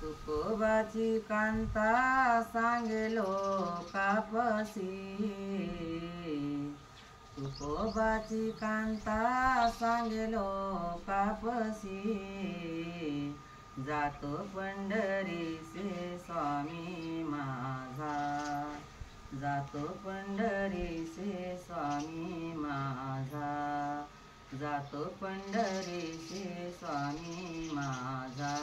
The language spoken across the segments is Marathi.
तुकोबाची कांता सांगे लोकापसी, तुकोबाची कांता सांगे लोकापसी, जातो पंढरीसे स्वामी माझा, जातो पंढरीसे स्वामी माझा, जातो पंढरीसे स्वामी माझा।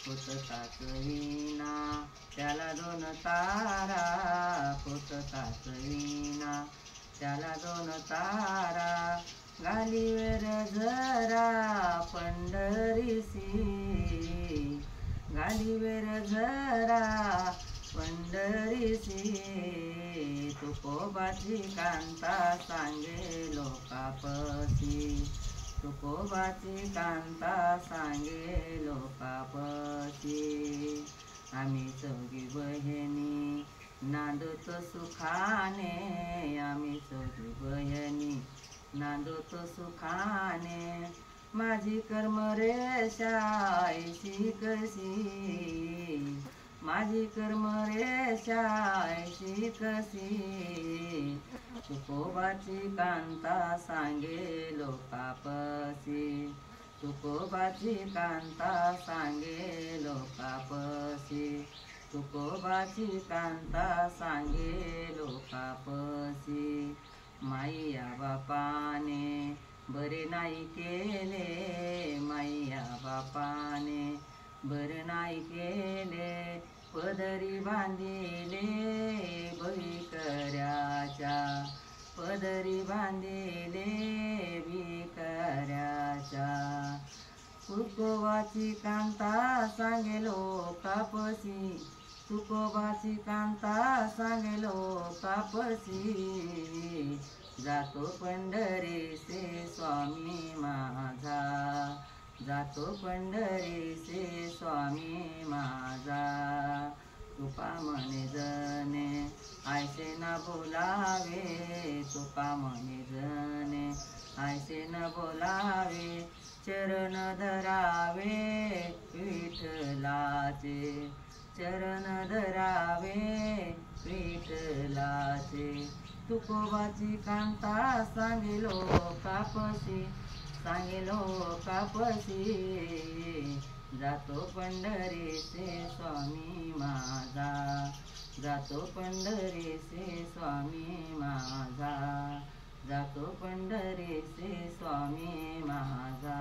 फुटतात वीणा त्याला दोन तारा, फुटतात वीणा त्याला दोन तारा, घालीवर जरा पंढरीसी, घालीवर जरा पंढरीसी, तुकोबाची कांता सांगे लोकापसी, तुकोबाची कांता सांगे लोकापसी। आम्ही चौघी बहिणी नांदतो सुखाने, आम्ही चौघी बहिणी नांदतो सुखाने, माझी कर्मरेषा ऐशी कशी, माझी कर्मरेषा ऐशी कशी, तुकोबाची कांता सांगे लोकापसी, तुकोबाची कांता सांगे लोकापसी, तुकोबाची कांता सांगे लोकापसी। माईया बापाने बरे नाही केले, माईया बापाने बरे नाही केले, पदरी बांधिले भिकाऱ्याच्या, पदरी बांधिले भिकाऱ्याच्या, तुकोबाची कांता सांगे लोकापसी, तुकोबाची कांता सांगे लोकापसी, जातो पंढरीसे स्वामी माझा, जातो पंढरीसे स्वामी माझा। तुका म्हणे जने ऐसे न बोलावे, तुका म्हणे जने ऐसे न बोलावे, चरण धरावे विठ्ठलाचे, चरण धरावे विठ्ठलाचे, तुकोबाची कांता सांगे लोकापसी, सांगे लोकापसी, जातो पंढरीसे स्वामी माझा, जातो पंढरीसे स्वामी माझा, जातो पंढरीसे स्वामी माझा।